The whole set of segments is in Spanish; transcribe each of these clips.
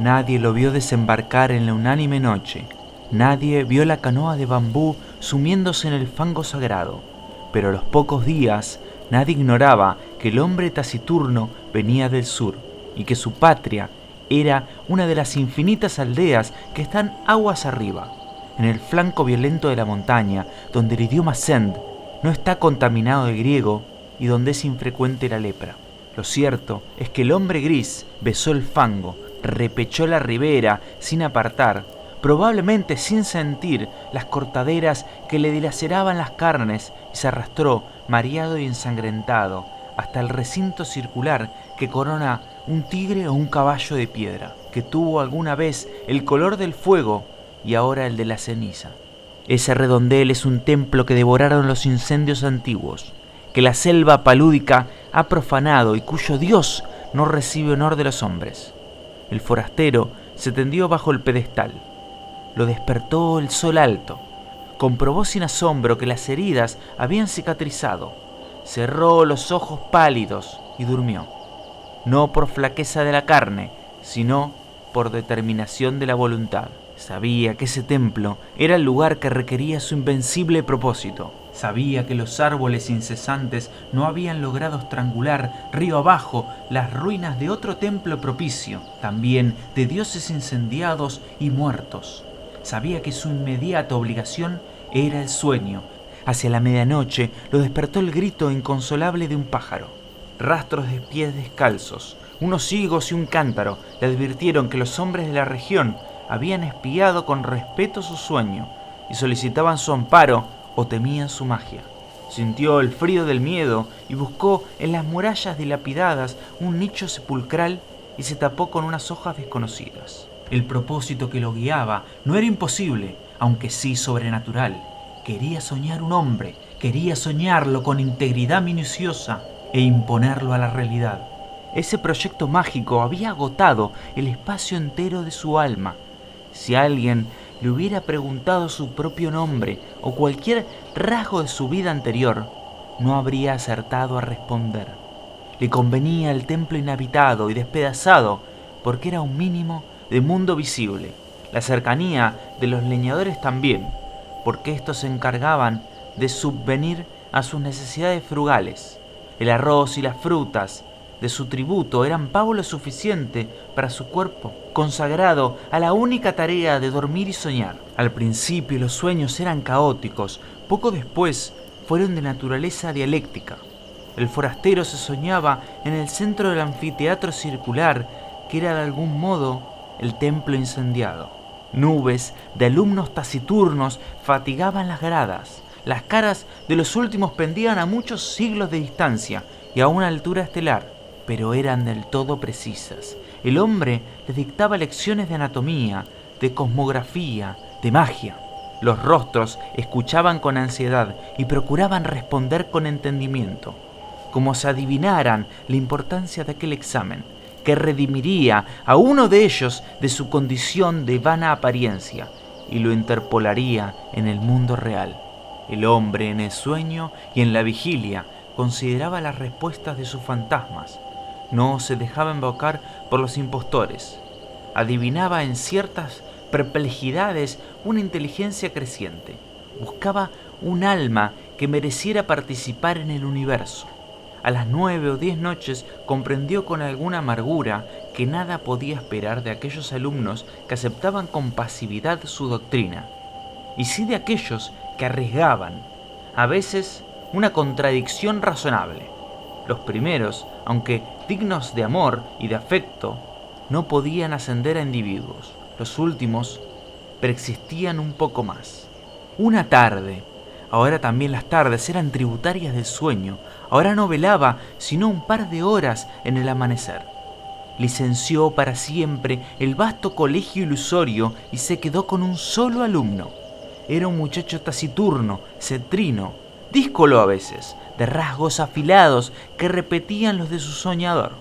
Nadie lo vio desembarcar en la unánime noche. Nadie vio la canoa de bambú sumiéndose en el fango sagrado. Pero a los pocos días, nadie ignoraba que el hombre taciturno venía del sur y que su patria era una de las infinitas aldeas que están aguas arriba, en el flanco violento de la montaña, donde el idioma Zend no está contaminado de griego y donde es infrecuente la lepra. Lo cierto es que el hombre gris besó el fango, repechó la ribera sin apartar, probablemente sin sentir las cortaderas que le dilaceraban las carnes, y se arrastró, mareado y ensangrentado, hasta el recinto circular que corona un tigre o un caballo de piedra, que tuvo alguna vez el color del fuego y ahora el de la ceniza. Ese redondel es un templo que devoraron los incendios antiguos, que la selva palúdica ha profanado y cuyo dios no recibe honor de los hombres. El forastero se tendió bajo el pedestal. Lo despertó el sol alto. Comprobó sin asombro que las heridas habían cicatrizado. Cerró los ojos pálidos y durmió. No por flaqueza de la carne, sino por determinación de la voluntad. Sabía que ese templo era el lugar que requería su invencible propósito. Sabía que los árboles incesantes no habían logrado estrangular río abajo las ruinas de otro templo propicio, también de dioses incendiados y muertos. Sabía que su inmediata obligación era el sueño. Hacia la medianoche lo despertó el grito inconsolable de un pájaro. Rastros de pies descalzos, unos higos y un cántaro le advirtieron que los hombres de la región habían espiado con respeto su sueño y solicitaban su amparo o temían su magia. Sintió el frío del miedo y buscó en las murallas dilapidadas un nicho sepulcral y se tapó con unas hojas desconocidas. El propósito que lo guiaba no era imposible, aunque sí sobrenatural. Quería soñar un hombre, quería soñarlo con integridad minuciosa e imponerlo a la realidad. Ese proyecto mágico había agotado el espacio entero de su alma. Si alguien le hubiera preguntado su propio nombre o cualquier rasgo de su vida anterior, no habría acertado a responder. Le convenía el templo inhabitado y despedazado porque era un mínimo de mundo visible. La cercanía de los leñadores también, porque estos se encargaban de subvenir a sus necesidades frugales. El arroz y las frutas de su tributo eran pago lo suficiente para su cuerpo, consagrado a la única tarea de dormir y soñar. Al principio los sueños eran caóticos, poco después fueron de naturaleza dialéctica. El forastero se soñaba en el centro del anfiteatro circular, que era de algún modo el templo incendiado. Nubes de alumnos taciturnos fatigaban las gradas. Las caras de los últimos pendían a muchos siglos de distancia y a una altura estelar, pero eran del todo precisas. El hombre les dictaba lecciones de anatomía, de cosmografía, de magia. Los rostros escuchaban con ansiedad y procuraban responder con entendimiento, como si adivinaran la importancia de aquel examen, que redimiría a uno de ellos de su condición de vana apariencia y lo interpolaría en el mundo real. El hombre en el sueño y en la vigilia consideraba las respuestas de sus fantasmas. No se dejaba embaucar por los impostores. Adivinaba en ciertas perplejidades una inteligencia creciente. Buscaba un alma que mereciera participar en el universo. A las 9 o 10 noches comprendió con alguna amargura que nada podía esperar de aquellos alumnos que aceptaban con pasividad su doctrina, y sí de aquellos que arriesgaban, a veces, una contradicción razonable. Los primeros, aunque dignos de amor y de afecto, no podían ascender a individuos. Los últimos preexistían un poco más. Una tarde, ahora también las tardes eran tributarias del sueño, ahora no velaba sino un par de horas en el amanecer. Licenció para siempre el vasto colegio ilusorio y se quedó con un solo alumno. Era un muchacho taciturno, cetrino, díscolo a veces, de rasgos afilados que repetían los de su soñador.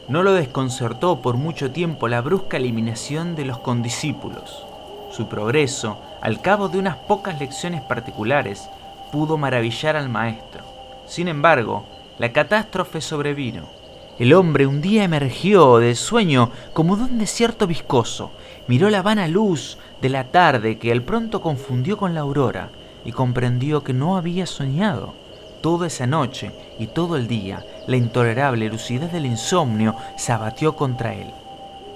No lo desconcertó por mucho tiempo la brusca eliminación de los condiscípulos. Su progreso, al cabo de unas pocas lecciones particulares, pudo maravillar al maestro. Sin embargo, la catástrofe sobrevino. El hombre un día emergió del sueño como de un desierto viscoso, miró la vana luz de la tarde que al pronto confundió con la aurora y comprendió que no había soñado. Toda esa noche y todo el día, la intolerable lucidez del insomnio se abatió contra él.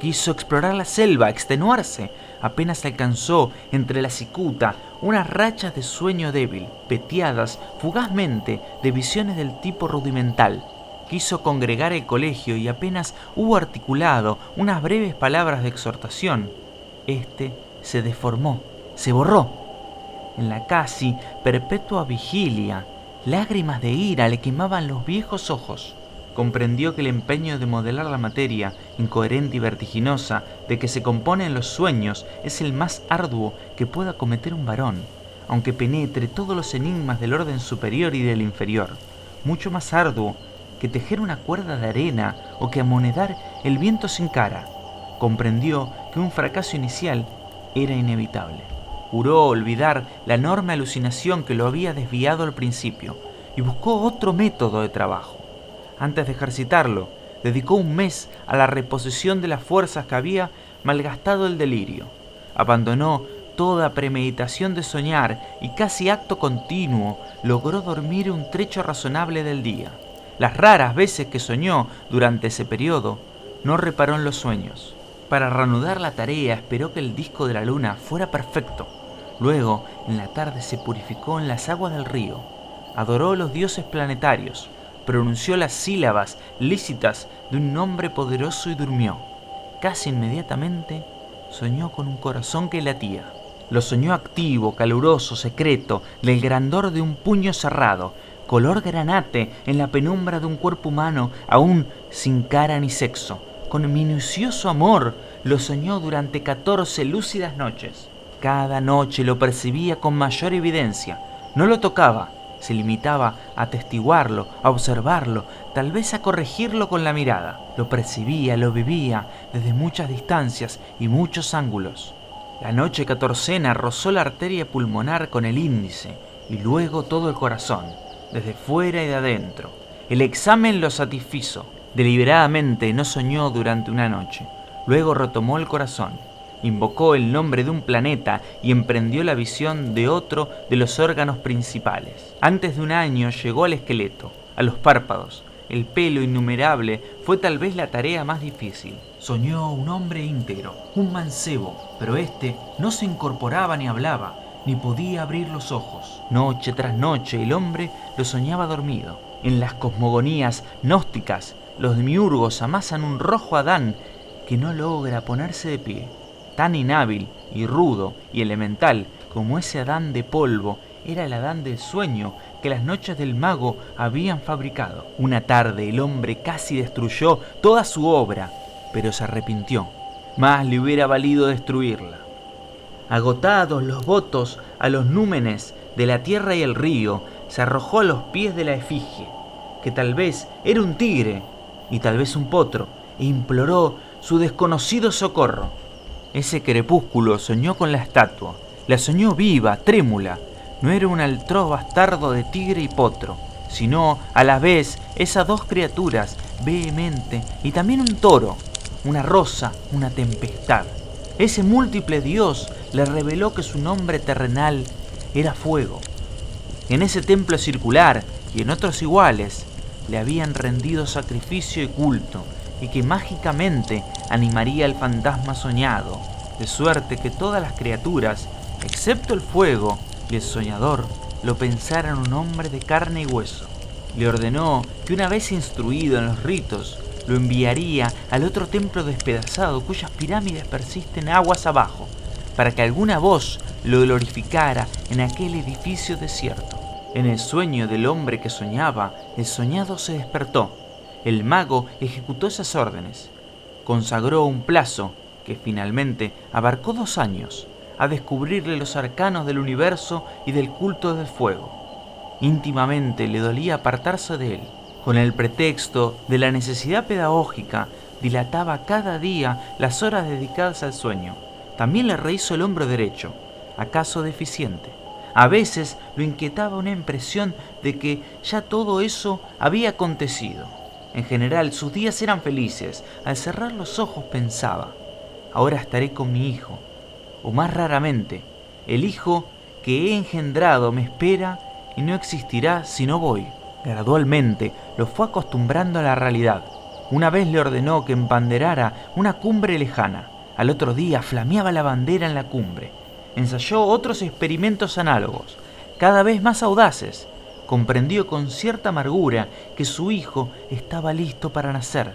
Quiso explorar la selva, extenuarse. Apenas alcanzó, entre la cicuta, unas rachas de sueño débil, peteadas fugazmente de visiones del tipo rudimental. Quiso congregar el colegio y apenas hubo articulado unas breves palabras de exhortación. Este se deformó, se borró. En la casi perpetua vigilia, lágrimas de ira le quemaban los viejos ojos. Comprendió que el empeño de modelar la materia, incoherente y vertiginosa, de que se componen los sueños, es el más arduo que pueda cometer un varón, aunque penetre todos los enigmas del orden superior y del inferior. Mucho más arduo que tejer una cuerda de arena o que amonedar el viento sin cara. Comprendió que un fracaso inicial era inevitable. Juró olvidar la enorme alucinación que lo había desviado al principio y buscó otro método de trabajo. Antes de ejercitarlo, dedicó un mes a la reposición de las fuerzas que había malgastado el delirio. Abandonó toda premeditación de soñar y casi acto continuo logró dormir un trecho razonable del día. Las raras veces que soñó durante ese periodo, no reparó en los sueños. Para reanudar la tarea esperó que el disco de la luna fuera perfecto. Luego, en la tarde se purificó en las aguas del río. Adoró a los dioses planetarios. Pronunció las sílabas lícitas de un nombre poderoso y durmió. Casi inmediatamente soñó con un corazón que latía. Lo soñó activo, caluroso, secreto, del grandor de un puño cerrado, color granate en la penumbra de un cuerpo humano aún sin cara ni sexo. Con minucioso amor lo soñó durante 14 lúcidas noches. Cada noche lo percibía con mayor evidencia. No lo tocaba. Se limitaba a atestiguarlo, a observarlo, tal vez a corregirlo con la mirada. Lo percibía, lo vivía desde muchas distancias y muchos ángulos. La noche 14ª rozó la arteria pulmonar con el índice y luego todo el corazón, desde fuera y de adentro. El examen lo satisfizo. Deliberadamente no soñó durante una noche. Luego retomó el corazón. Invocó el nombre de un planeta y emprendió la visión de otro de los órganos principales. Antes de un año llegó al esqueleto, a los párpados. El pelo innumerable fue tal vez la tarea más difícil. Soñó un hombre íntegro, un mancebo, pero este no se incorporaba ni hablaba, ni podía abrir los ojos. Noche tras noche el hombre lo soñaba dormido. En las cosmogonías gnósticas, los demiurgos amasan un rojo Adán que no logra ponerse de pie. Tan inhábil y rudo y elemental como ese Adán de polvo era el Adán del sueño que las noches del mago habían fabricado. Una tarde el hombre casi destruyó toda su obra, pero se arrepintió. Más le hubiera valido destruirla. Agotados los votos a los númenes de la tierra y el río, se arrojó a los pies de la efigie, que tal vez era un tigre y tal vez un potro, e imploró su desconocido socorro. Ese crepúsculo soñó con la estatua, la soñó viva, trémula. No era un altroz bastardo de tigre y potro, sino a la vez esas dos criaturas, vehemente, y también un toro, una rosa, una tempestad. Ese múltiple dios le reveló que su nombre terrenal era fuego. En ese templo circular y en otros iguales le habían rendido sacrificio y culto, y que mágicamente animaría al fantasma soñado, de suerte que todas las criaturas, excepto el fuego y el soñador, lo pensaran un hombre de carne y hueso. Le ordenó que una vez instruido en los ritos, lo enviaría al otro templo despedazado cuyas pirámides persisten aguas abajo, para que alguna voz lo glorificara en aquel edificio desierto. En el sueño del hombre que soñaba, el soñado se despertó. El mago ejecutó esas órdenes. Consagró un plazo, que finalmente abarcó 2 años, a descubrirle los arcanos del universo y del culto del fuego. Íntimamente le dolía apartarse de él. Con el pretexto de la necesidad pedagógica, dilataba cada día las horas dedicadas al sueño. También le rehizo el hombro derecho, acaso deficiente. A veces lo inquietaba una impresión de que ya todo eso había acontecido. En general, sus días eran felices. Al cerrar los ojos pensaba, ahora estaré con mi hijo. O más raramente, el hijo que he engendrado me espera y no existirá si no voy. Gradualmente lo fue acostumbrando a la realidad. Una vez le ordenó que embanderara una cumbre lejana. Al otro día flameaba la bandera en la cumbre. Ensayó otros experimentos análogos, cada vez más audaces. Comprendió con cierta amargura que su hijo estaba listo para nacer.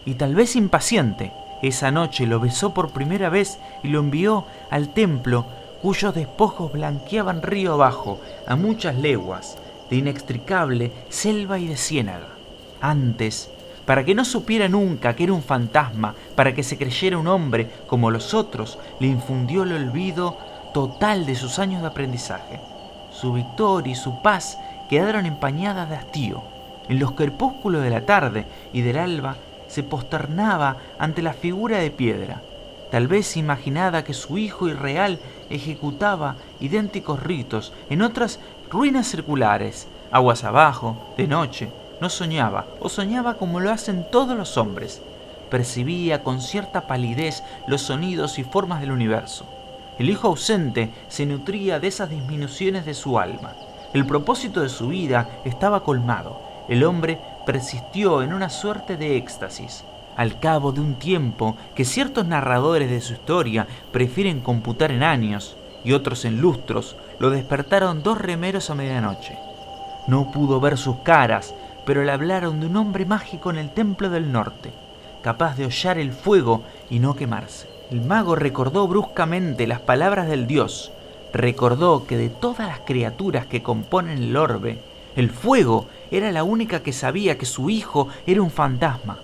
Y tal vez impaciente, esa noche lo besó por primera vez y lo envió al templo cuyos despojos blanqueaban río abajo, a muchas leguas, de inextricable selva y de ciénaga. Antes, para que no supiera nunca que era un fantasma, para que se creyera un hombre como los otros, le infundió el olvido total de sus años de aprendizaje. Su victoria y su paz quedaron empañadas de hastío. En los crepúsculos de la tarde y del alba se posternaba ante la figura de piedra. Tal vez imaginaba que su hijo irreal ejecutaba idénticos ritos en otras ruinas circulares, aguas abajo, de noche. No soñaba, o soñaba como lo hacen todos los hombres. Percibía con cierta palidez los sonidos y formas del universo. El hijo ausente se nutría de esas disminuciones de su alma. El propósito de su vida estaba colmado. El hombre persistió en una suerte de éxtasis. Al cabo de un tiempo que ciertos narradores de su historia prefieren computar en años y otros en lustros, lo despertaron dos remeros a medianoche. No pudo ver sus caras, pero le hablaron de un hombre mágico en el templo del norte, capaz de hollar el fuego y no quemarse. El mago recordó bruscamente las palabras del dios. Recordó que de todas las criaturas que componen el orbe, el fuego era la única que sabía que su hijo era un fantasma.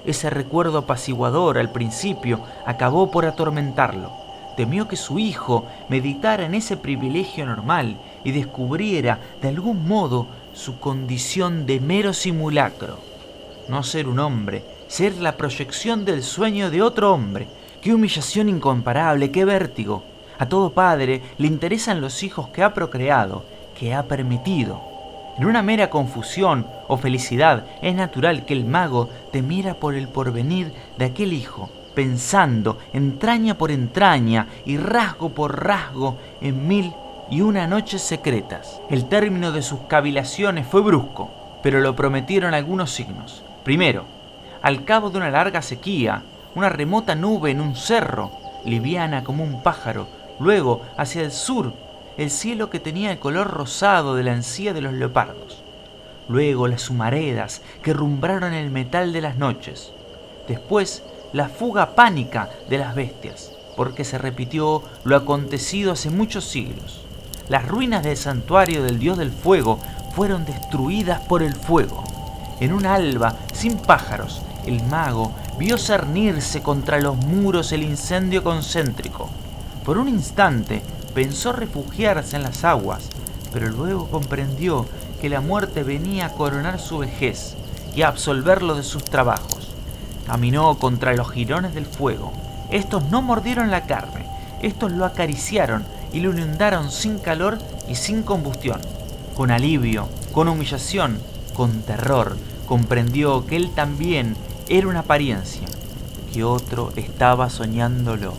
Ese recuerdo apaciguador al principio acabó por atormentarlo. Temió que su hijo meditara en ese privilegio normal y descubriera de algún modo su condición de mero simulacro. No ser un hombre, ser la proyección del sueño de otro hombre. ¡Qué humillación incomparable, qué vértigo! A todo padre le interesan los hijos que ha procreado, que ha permitido. En una mera confusión o felicidad es natural que el mago temiera por el porvenir de aquel hijo, pensando entraña por entraña y rasgo por rasgo en 1001 noches secretas. El término de sus cavilaciones fue brusco, pero lo prometieron algunos signos. Primero, al cabo de una larga sequía, una remota nube en un cerro, liviana como un pájaro. Luego, hacia el sur, el cielo que tenía el color rosado de la encía de los leopardos. Luego las humaredas que rumbraron el metal de las noches. Después, la fuga pánica de las bestias, porque se repitió lo acontecido hace muchos siglos. Las ruinas del santuario del dios del fuego fueron destruidas por el fuego. En un alba sin pájaros, el mago vio cernirse contra los muros el incendio concéntrico. Por un instante pensó refugiarse en las aguas, pero luego comprendió que la muerte venía a coronar su vejez y a absolverlo de sus trabajos. Caminó contra los jirones del fuego. Estos no mordieron la carne, estos lo acariciaron y lo inundaron sin calor y sin combustión. Con alivio, con humillación, con terror, comprendió que él también era una apariencia, que otro estaba soñándolo.